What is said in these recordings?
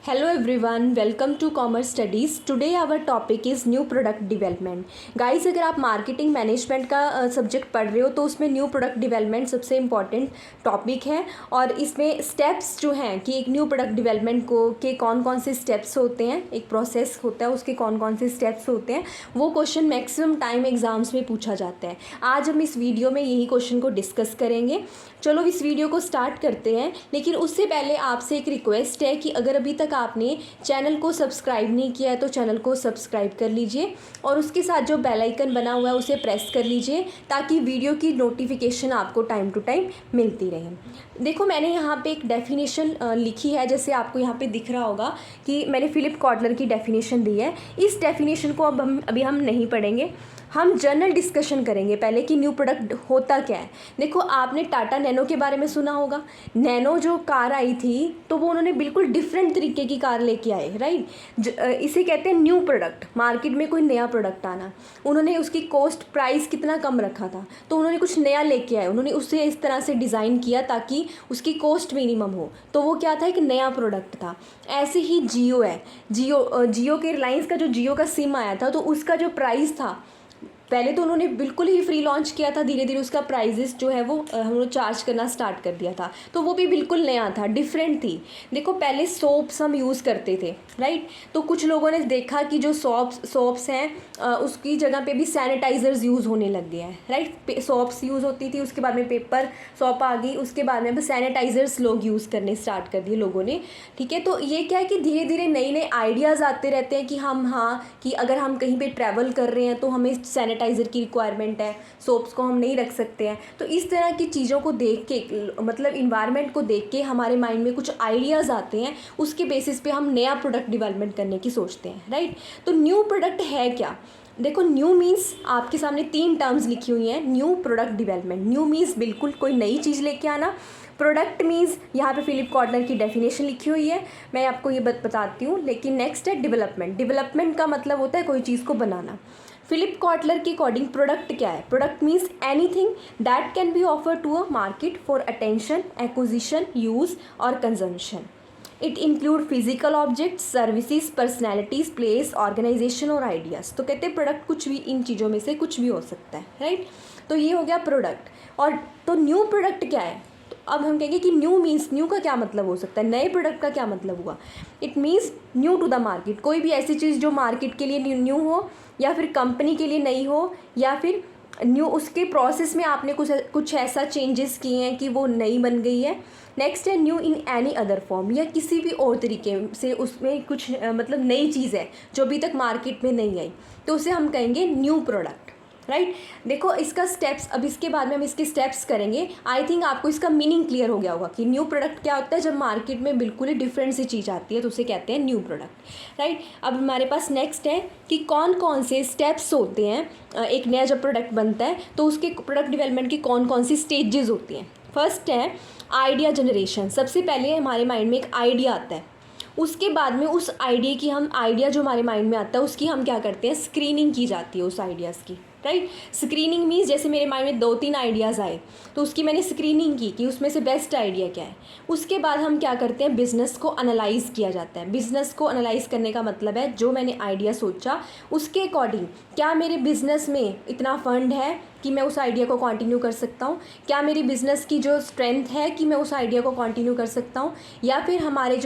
Hello everyone, welcome to Commerce Studies. Today our topic is new product development. Guys, अगर आप marketing management का subject पढ़ रहे हो तो उसमें न्यू प्रोडक्ट डेवलपमेंट सबसे इम्पॉर्टेंट टॉपिक है. और इसमें स्टेप्स जो हैं कि एक न्यू प्रोडक्ट डेवलपमेंट को के कौन कौन से स्टेप्स होते हैं, एक प्रोसेस होता है उसके कौन कौन से स्टेप्स होते हैं, वो क्वेश्चन मैक्सिमम टाइम एग्जाम्स में पूछा जाता है. आज हम इस वीडियो में यही क्वेश्चन को डिस्कस करेंगे. चलो इस वीडियो को स्टार्ट करते हैं, लेकिन उससे पहले आपसे एक रिक्वेस्ट है कि अगर अभी तक आपने चैनल को सब्सक्राइब नहीं किया है तो चैनल को सब्सक्राइब कर लीजिए और उसके साथ जो बेल आइकन बना हुआ है उसे प्रेस कर लीजिए ताकि वीडियो की नोटिफिकेशन आपको टाइम टू टाइम मिलती रहे. देखो, मैंने यहाँ पे एक डेफिनेशन लिखी है, जैसे आपको यहाँ पे दिख रहा होगा कि मैंने फिलिप कॉटलर की डेफिनेशन दी है. इस डेफिनेशन को अभी हम नहीं पढ़ेंगे, हम जनरल डिस्कशन करेंगे पहले कि न्यू प्रोडक्ट होता क्या है. देखो, आपने टाटा नैनो के बारे में सुना होगा. नैनो जो कार आई थी तो वो उन्होंने बिल्कुल डिफरेंट तरीके की कार लेके आए, राइट. इसे कहते हैं न्यू प्रोडक्ट. मार्केट में कोई नया प्रोडक्ट आना, उन्होंने उसकी कॉस्ट प्राइस कितना कम रखा था तो उन्होंने कुछ नया लेके आए. उन्होंने उसे इस तरह से डिज़ाइन किया ताकि उसकी कॉस्ट मिनिमम हो, तो वो क्या था, एक नया प्रोडक्ट था. ऐसे ही जियो है. जियो के रिलायंस का जो जियो का सिम आया था तो उसका जो प्राइस था, पहले तो उन्होंने बिल्कुल ही फ्री लॉन्च किया था, धीरे धीरे उसका प्राइजेस जो है वो हम लोग चार्ज करना स्टार्ट कर दिया था, तो वो भी बिल्कुल नया था, डिफरेंट थी. देखो, पहले सोप्स हम यूज़ करते थे, राइट. तो कुछ लोगों ने देखा कि जो सोप्स हैं उसकी जगह पे भी सैनिटाइज़र्स यूज़ होने लग गए हैं, राइट. सोप्स यूज़ होती थी, उसके बाद में पेपर सोप आ गई, उसके बाद में सैनिटाइज़र्स लोग यूज़ करने स्टार्ट कर दिए लोगों ने, ठीक है. तो ये क्या है कि धीरे धीरे नए नए आइडियाज़ आते रहते हैं कि कि अगर हम कहीं पर ट्रैवल कर रहे हैं तो हमें सैनिटाइज़र की रिक्वायरमेंट है, सोप्स को हम नहीं रख सकते हैं. तो इस तरह की चीज़ों को देख के, मतलब इन्वायरमेंट को देख के हमारे माइंड में कुछ आइडियाज़ आते हैं, उसके बेसिस पे हम नया प्रोडक्ट डेवलपमेंट करने की सोचते हैं, राइट. तो न्यू प्रोडक्ट है क्या? देखो, न्यू मीन्स आपके सामने 3 टर्म्स लिखी हुई हैं. New product development, new means बिल्कुल कोई नई चीज़ लेके आना. प्रोडक्ट मीन्स यहाँ पे फिलिप कॉटलर की डेफिनेशन लिखी हुई है, मैं आपको ये बताती हूँ. लेकिन नेक्स्ट है डेवलपमेंट. डेवलपमेंट का मतलब होता है कोई चीज़ को बनाना. फिलिप कॉटलर के अकॉर्डिंग प्रोडक्ट क्या है? Product means anything that can be offer to a market for attention, acquisition, use और consumption. It include physical objects, services, personalities, place, organization और आइडियाज़. तो कहते हैं प्रोडक्ट कुछ भी, इन चीज़ों में से कुछ भी हो सकता है, राइट. तो ये हो गया प्रोडक्ट. और तो न्यू प्रोडक्ट क्या है? तो अब हम कहेंगे कि न्यू मीन्स, न्यू का क्या मतलब हो सकता है, नए प्रोडक्ट का क्या मतलब हुआ. It means new to the market. कोई भी ऐसी चीज़ जो मार्केट के लिए न्यू हो या फिर कंपनी के लिए नई हो, या फिर न्यू उसके प्रोसेस में आपने कुछ ऐसा चेंजेस किए हैं कि वो नई बन गई है. नेक्स्ट है new in any other form, या किसी भी और तरीके से उसमें कुछ मतलब नई चीज़ है जो अभी तक मार्केट में नहीं आई, तो उसे हम कहेंगे न्यू प्रोडक्ट, राइट. देखो, इसका स्टेप्स, अब इसके बाद में हम इसके स्टेप्स करेंगे. आई थिंक आपको इसका मीनिंग क्लियर हो गया होगा कि न्यू प्रोडक्ट क्या होता है. जब मार्केट में बिल्कुल ही डिफरेंट सी चीज़ आती है तो उसे कहते हैं न्यू प्रोडक्ट, राइट. अब हमारे पास नेक्स्ट है कि कौन कौन से स्टेप्स होते हैं एक नया जब प्रोडक्ट बनता है तो उसके प्रोडक्ट डेवलपमेंट की कौन कौन सी स्टेजेस होती हैं. फर्स्ट है आइडिया जनरेशन. सबसे पहले हमारे माइंड में एक आइडिया आता है, उसके बाद में उस आइडिया जो हमारे माइंड में आता है उसकी हम क्या करते हैं, स्क्रीनिंग की जाती है उस आइडियाज़ की, राइट. स्क्रीनिंग मीन्स जैसे मेरे माइंड में 2-3 आइडियाज़ आए तो उसकी मैंने स्क्रीनिंग की कि उसमें से बेस्ट आइडिया क्या है. उसके बाद हम क्या करते हैं, बिज़नेस को एनालाइज़ किया जाता है. बिज़नेस को एनालाइज़ करने का मतलब है जो मैंने आइडिया सोचा उसके अकॉर्डिंग क्या मेरे बिज़नेस में इतना फंड है कि मैं उस आइडिया को कंटिन्यू कर सकता हूँ, क्या मेरी बिज़नेस की जो स्ट्रेंथ है कि मैं उस आइडिया को कंटिन्यू कर सकता हूँ, या फिर हमारी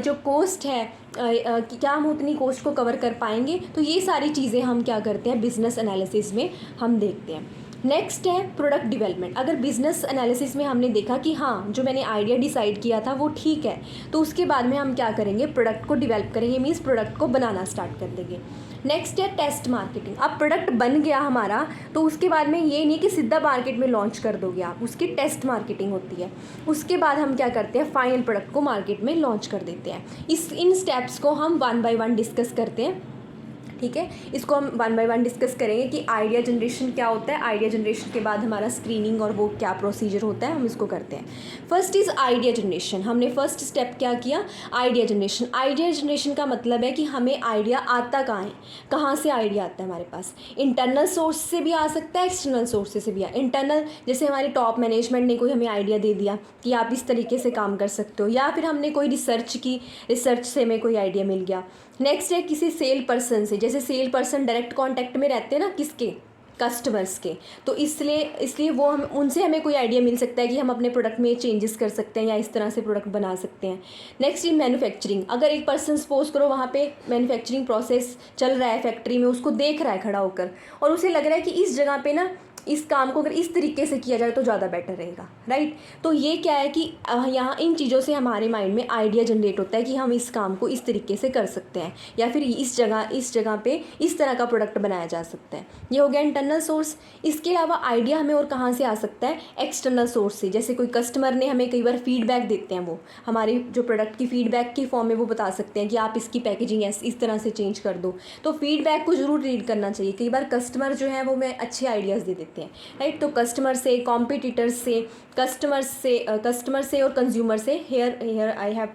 जो कॉस्ट है कि क्या हम उतनी कॉस्ट को कवर कर पाएंगे. तो ये सारी चीज़ें हम क्या करते हैं, बिज़नेस एनालिसिस में हम देखते हैं. नेक्स्ट है प्रोडक्ट डेवलपमेंट. अगर बिज़नेस एनालिसिस में हमने देखा कि हाँ, जो मैंने आइडिया डिसाइड किया था वो ठीक है, तो उसके बाद में हम क्या करेंगे, प्रोडक्ट को डेवलप करेंगे, मीन्स प्रोडक्ट को बनाना स्टार्ट कर देंगे. नेक्स्ट है टेस्ट मार्केटिंग. अब प्रोडक्ट बन गया हमारा तो उसके बाद में ये नहीं कि सीधा मार्केट में लॉन्च कर दोगे आप, उसकी टेस्ट मार्केटिंग होती है. उसके बाद हम क्या करते हैं, फाइनल प्रोडक्ट को मार्केट में लॉन्च कर देते हैं. इन स्टेप्स को हम 1 by 1 डिस्कस करते हैं. ठीक है, इसको हम वन बाय वन डिस्कस करेंगे कि आइडिया जनरेशन क्या होता है, आइडिया जनरेशन के बाद हमारा स्क्रीनिंग और वो क्या प्रोसीजर होता है, हम इसको करते हैं। First is idea generation. हमने फर्स्ट स्टेप क्या किया, आइडिया जनरेशन। आइडिया जनरेशन का मतलब है कि हमें आइडिया आता कहाँ से आइडिया आता है हमारे पास। इंटरनल सोर्स से भी आ सकता है, एक्सटर्नल सोर्स से भी इंटरनल, जैसे हमारे टॉप मैनेजमेंट ने कोई हमें आइडिया दे दिया कि आप इस तरीके से काम कर सकते हो, या फिर हमने कोई रिसर्च की, रिसर्च से हमें कोई आइडिया मिल गया। नेक्स्ट है किसी सेल पर्सन से, जैसे सेल पर्सन डायरेक्ट कांटेक्ट में रहते हैं ना किसके, कस्टमर्स के, तो इसलिए वो हम उनसे हमें कोई आइडिया मिल सकता है कि हम अपने प्रोडक्ट में चेंजेस कर सकते हैं या इस तरह से प्रोडक्ट बना सकते हैं। नेक्स्ट इन मैन्युफैक्चरिंग, अगर एक पर्सन सपोज करो वहाँ पे मैन्युफैक्चरिंग प्रोसेस चल रहा है फैक्ट्री में, उसको देख रहा है खड़ा होकर और उसे लग रहा है कि इस जगह पे ना इस काम को अगर इस तरीके से किया जाए तो ज़्यादा बेटर रहेगा, राइट। तो ये क्या है कि यहाँ इन चीज़ों से हमारे माइंड में आइडिया जनरेट होता है कि हम इस काम को इस तरीके से कर सकते हैं, या फिर इस जगह पे इस तरह का प्रोडक्ट बनाया जा सकता है। ये हो गया इंटरनल सोर्स। इसके अलावा आइडिया हमें और कहाँ से आ सकता है, एक्सटर्नल सोर्स से। जैसे कोई कस्टमर ने हमें कई बार फीडबैक देते हैं, वो हमारी जो प्रोडक्ट की फीडबैक की फॉर्म में वो बता सकते हैं कि आप इसकी पैकेजिंग इस तरह से चेंज कर दो। तो फीडबैक को ज़रूर रीड करना चाहिए। कई बार कस्टमर जो है वो हमें अच्छे आइडियाज़ दे देते हैं, राइट। तो कस्टमर से, कॉम्पिटिटर्स से, कस्टमर से और कंज्यूमर से, here I have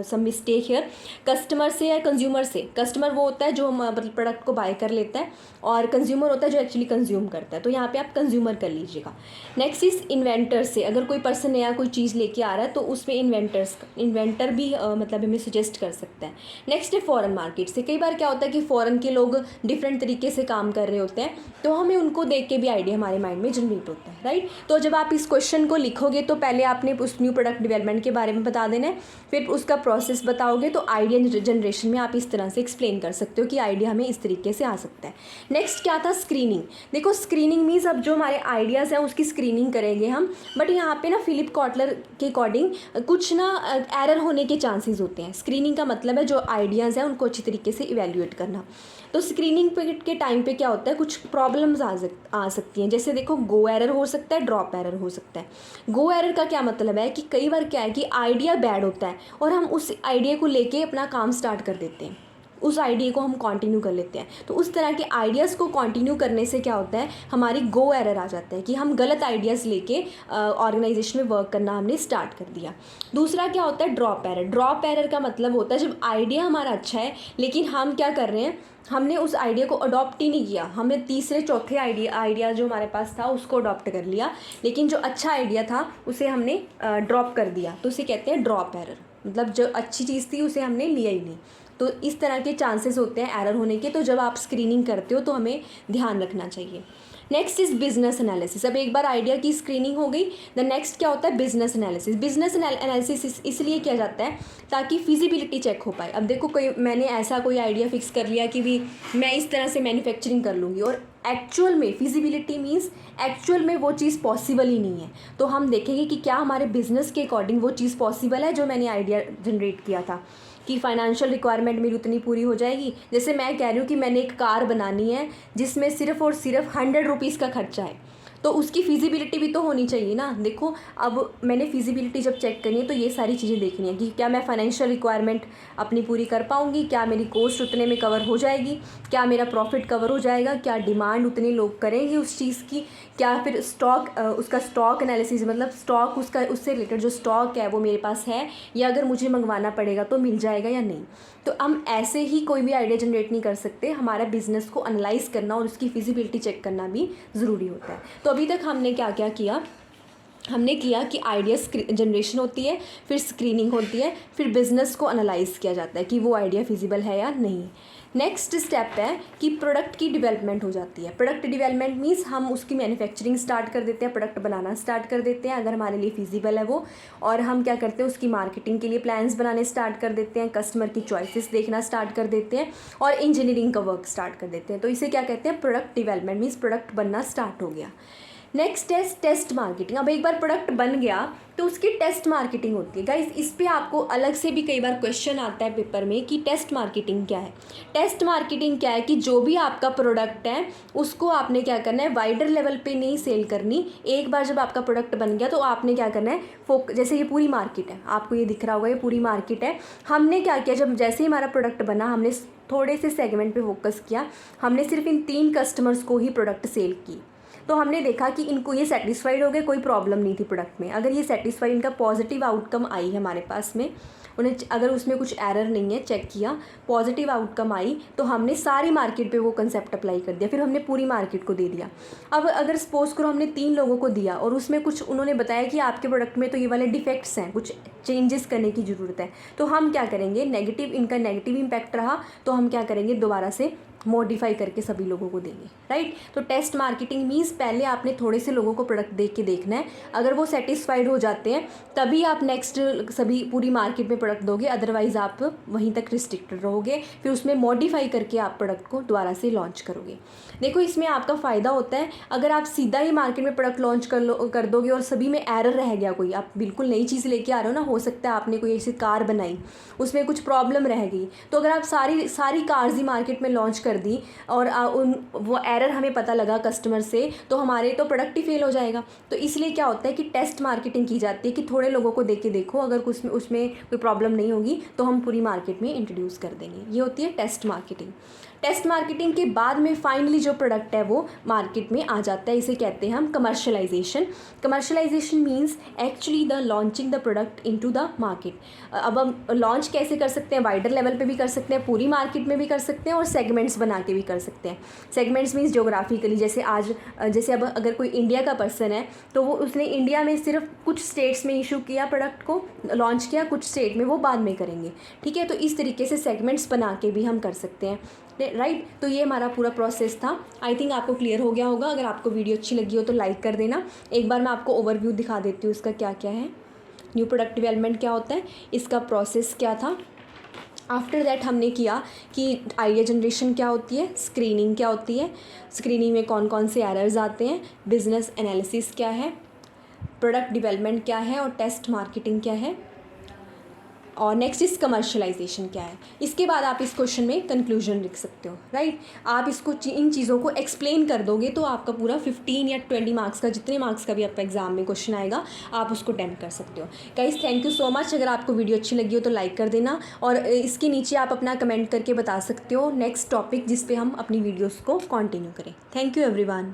some mistake here, customer से या कंज्यूमर से। कस्टमर वो होता है जो मतलब प्रोडक्ट को बाय कर लेता है, और कंज्यूमर होता है जो एक्चुअली कंज्यूम करता है, तो यहाँ पे आप कंज्यूमर कर लीजिएगा। नेक्स्ट इज इन्वेंटर से, अगर कोई पर्सन नया कोई चीज़ लेके आ रहा है तो उसमें इन्वेंटर भी मतलब हमें सजेस्ट कर सकता है। नेक्स्ट है फॉरेन मार्केट से। कई बार क्या होता है कि फ़ॉरेन के लोग डिफरेंट तरीके से काम कर रहे होते हैं, तो हमें उनको देख के भी आइडिया हमारे माइंड में जनरेट होता है, राइट। तो जब आप इस क्वेश्चन को लिखोगे तो पहले आपने उस न्यू प्रोडक्ट डेवलपमेंट के बारे में बता देना है, फिर उसका प्रोसेस बताओगे तो आइडिया जनरेशन में आप इस तरह से एक्सप्लेन कर सकते हो कि आइडिया हमें इस तरीके से आ सकता है। नेक्स्ट क्या था, स्क्रीनिंग। देखो स्क्रीनिंग मीन्स अब जो हमारे आइडियाज़ हैं उसकी स्क्रीनिंग करेंगे हम, बट यहाँ पे ना फिलिप कॉटलर के अकॉर्डिंग कुछ ना एरर होने के चांसेस होते हैं। स्क्रीनिंग का मतलब है जो आइडियाज़ हैं उनको अच्छी तरीके से इवेल्युएट करना। तो स्क्रीनिंग के टाइम पे क्या होता है, कुछ प्रॉब्लम्स आ सकती हैं। जैसे देखो गो एरर हो सकता है, ड्रॉप एरर हो सकता है। गो एरर का क्या मतलब है कि कई बार क्या है कि आइडिया बैड होता है और हम उस आइडिया को लेके अपना काम स्टार्ट कर देते हैं, उस आइडिया को हम कंटिन्यू कर लेते हैं। तो उस तरह के आइडियाज़ को कंटिन्यू करने से क्या होता है, हमारी गो एरर आ जाता है कि हम गलत आइडियाज़ लेके ऑर्गेनाइजेशन में वर्क करना हमने स्टार्ट कर दिया। दूसरा क्या होता है, ड्रॉप एरर। ड्रॉप एरर का मतलब होता है जब आइडिया हमारा अच्छा है लेकिन हम क्या कर रहे हैं, हमने उस आइडिया को अडॉप्ट ही नहीं किया, हमने तीसरे चौथे आइडिया जो हमारे पास था उसको अडॉप्ट कर लिया, लेकिन जो अच्छा आइडिया था उसे हमने ड्रॉप कर दिया, तो उसे कहते हैं ड्रॉप एरर। मतलब जो अच्छी चीज़ थी उसे हमने लिया ही नहीं। तो इस तरह के चांसेस होते हैं एरर होने के। तो जब आप स्क्रीनिंग करते हो तो हमें ध्यान रखना चाहिए। Next is business analysis. अब एक बार आइडिया की स्क्रीनिंग हो गई, द नेक्स्ट क्या होता है, बिजनेस एनालिसिस। बिजनेस एनालिसिस इसलिए किया जाता है ताकि फिजिबिलिटी चेक हो पाए। अब देखो मैंने ऐसा कोई आइडिया फिक्स कर लिया कि भी मैं इस तरह से मैन्युफैक्चरिंग कर लूँगी, और एक्चुअल में फिजिबिलिटी मीन्स एक्चुअल में वो चीज़ पॉसिबल ही नहीं है। तो हम देखेंगे कि क्या हमारे बिजनेस के अकॉर्डिंग वो चीज़ पॉसिबल है जो मैंने आइडिया जनरेट किया था, कि फाइनेंशियल रिक्वायरमेंट मेरी उतनी पूरी हो जाएगी। जैसे मैं कह रही हूँ कि मैंने एक कार बनानी है जिसमें सिर्फ़ और सिर्फ 100 रुपीज़ का खर्चा है, तो उसकी फिजिबिलिटी भी तो होनी चाहिए ना। देखो अब मैंने फिजिबिलिटी जब चेक करनी है तो ये सारी चीज़ें देखनी है कि क्या मैं फाइनेंशियल रिक्वायरमेंट अपनी पूरी कर पाऊँगी, क्या मेरी कॉस्ट उतने में कवर हो जाएगी, क्या मेरा प्रॉफिट कवर हो जाएगा, क्या डिमांड उतने लोग करेंगे उस चीज़ की, क्या फिर स्टॉक उसका स्टॉक एनालिसिस, मतलब स्टॉक उसका उससे रिलेटेड जो स्टॉक है वो मेरे पास है, या अगर मुझे मंगवाना पड़ेगा तो मिल जाएगा या नहीं। तो हम ऐसे ही कोई भी आइडिया जनरेट नहीं कर सकते, हमारा बिजनेस को एनालाइज करना और उसकी फिजिबिलिटी चेक करना भी ज़रूरी होता है। तो अभी तक हमने क्या क्या किया, हमने किया कि आइडिया जनरेशन होती है, फिर स्क्रीनिंग होती है, फिर बिज़नेस को एनालाइज किया जाता है कि वो आइडिया फिजिबल है या नहीं। नेक्स्ट स्टेप है कि प्रोडक्ट की डेवलपमेंट हो जाती है। प्रोडक्ट डेवलपमेंट मीन्स हम उसकी मैन्युफैक्चरिंग स्टार्ट कर देते हैं, प्रोडक्ट बनाना स्टार्ट कर देते हैं अगर हमारे लिए फिजिबल है वो, और हम क्या करते हैं उसकी मार्केटिंग के लिए प्लान्स बनाने स्टार्ट कर देते हैं, कस्टमर की चॉइसेस देखना स्टार्ट कर देते हैं, और इंजीनियरिंग का वर्क स्टार्ट कर देते हैं। तो इसे क्या कहते हैं, प्रोडक्ट डेवलपमेंट मीन्स प्रोडक्ट बनना स्टार्ट हो गया। Next test marketing. अब एक बार प्रोडक्ट बन गया तो उसकी टेस्ट मार्केटिंग होती है। गाइस इस पे आपको अलग से भी कई बार क्वेश्चन आता है पेपर में कि टेस्ट मार्केटिंग क्या है। टेस्ट मार्केटिंग क्या है कि जो भी आपका प्रोडक्ट है उसको आपने क्या करना है, वाइडर लेवल पे नहीं सेल करनी। एक बार जब आपका प्रोडक्ट बन गया तो आपने क्या करना है, जैसे ये पूरी मार्केट है, आपको ये दिख रहा होगा, ये पूरी मार्केट है। हमने क्या किया, जब जैसे ही हमारा प्रोडक्ट बना हमने थोड़े से सेगमेंट पे फोकस किया, हमने सिर्फ इन 3 कस्टमर्स को ही प्रोडक्ट सेल की। तो हमने देखा कि इनको ये सेटिस्फाइड हो गए, कोई प्रॉब्लम नहीं थी प्रोडक्ट में। अगर ये सेटिस्फाइड, इनका पॉजिटिव आउटकम आई है हमारे पास में, उन्हें अगर उसमें कुछ एरर नहीं है, चेक किया, पॉजिटिव आउटकम आई, तो हमने सारी मार्केट पे वो कंसेप्ट अप्लाई कर दिया, फिर हमने पूरी मार्केट को दे दिया। अब अगर सपोज करो हमने 3 लोगों को दिया और उसमें कुछ उन्होंने बताया कि आपके प्रोडक्ट में तो ये वाले डिफेक्ट्स हैं, कुछ चेंजेस करने की ज़रूरत है, तो हम क्या करेंगे, नेगेटिव, इनका नेगेटिव इम्पैक्ट रहा तो हम क्या करेंगे, दोबारा से मॉडिफाई करके सभी लोगों को देंगे, राइट। तो टेस्ट मार्केटिंग मीन्स पहले आपने थोड़े से लोगों को प्रोडक्ट देख के देखना है, अगर वो सेटिस्फाइड हो जाते हैं तभी आप नेक्स्ट सभी पूरी मार्केट में प्रोडक्ट दोगे, अदरवाइज़ आप वहीं तक रिस्ट्रिक्टेड रहोगे, फिर उसमें मॉडिफाई करके आप प्रोडक्ट को दोबारा से लॉन्च करोगे। देखो इसमें आपका फ़ायदा होता है, अगर आप सीधा ही मार्केट में प्रोडक्ट लॉन्च कर दोगे और सभी में एरर रह गया, कोई आप बिल्कुल नई चीज़ लेके आ रहे हो ना, हो सकता है आपने कोई ऐसी कार बनाई उसमें कुछ प्रॉब्लम रह गई, तो अगर आप सारी कार्स ही मार्केट में लॉन्च कर दी और वो एरर हमें पता लगा कस्टमर से, तो हमारे तो प्रोडक्ट ही फेल हो जाएगा। तो इसलिए क्या होता है कि टेस्ट मार्केटिंग की जाती है कि थोड़े लोगों को देख के देखो, अगर कुछ उसमें कोई प्रॉब्लम नहीं होगी तो हम पूरी मार्केट में इंट्रोड्यूस कर देंगे। ये होती है टेस्ट मार्केटिंग। टेस्ट मार्केटिंग के बाद में फाइनली जो प्रोडक्ट है वो मार्केट में आ जाता है, इसे कहते हैं हम commercialisation. Commercialisation means actually the launching the product into the market. अब हम लॉन्च कैसे कर सकते हैं, वाइडर लेवल पे भी कर सकते हैं, पूरी मार्केट में भी कर सकते हैं और सेगमेंट्स बना के भी कर सकते हैं। सेगमेंट्स मीन्स ज्योग्राफिकली, जैसे अब अगर कोई इंडिया का पर्सन है तो वो उसने इंडिया में सिर्फ कुछ स्टेट्स में इशू किया, प्रोडक्ट को लॉन्च किया, कुछ स्टेट में वो बाद में करेंगे, ठीक है। तो इस तरीके से सेगमेंट्स बना के भी हम कर सकते हैं, राइट। तो ये हमारा पूरा प्रोसेस था। आई थिंक आपको क्लियर हो गया होगा। अगर आपको वीडियो अच्छी लगी हो तो लाइक कर देना। एक बार मैं आपको ओवरव्यू दिखा देती हूँ इसका क्या क्या है, न्यू प्रोडक्ट डेवलपमेंट क्या होता है, इसका प्रोसेस क्या था। आफ्टर दैट हमने किया कि आइडिया जनरेशन क्या होती है, स्क्रीनिंग क्या होती है, स्क्रीनिंग में कौन कौन से एरर्स आते हैं, बिजनेस एनालिसिस क्या है, प्रोडक्ट डेवलपमेंट क्या है और टेस्ट मार्केटिंग क्या है, और नेक्स्ट इस कमर्शलाइजेशन क्या है। इसके बाद आप इस क्वेश्चन में कंक्लूजन लिख सकते हो, राइट। आप इसको इन चीज़ों को एक्सप्लेन कर दोगे तो आपका पूरा 15 या 20 मार्क्स का, जितने मार्क्स का भी आपका एग्जाम में क्वेश्चन आएगा, आप उसको अटेम्प्ट कर सकते हो। Guys thank you so much. अगर आपको वीडियो अच्छी लगी हो तो लाइक कर देना और इसके नीचे आप अपना कमेंट करके बता सकते हो नेक्स्ट टॉपिक जिस पे हम अपनी वीडियोज़ को कंटिन्यू करें। Thank you everyone.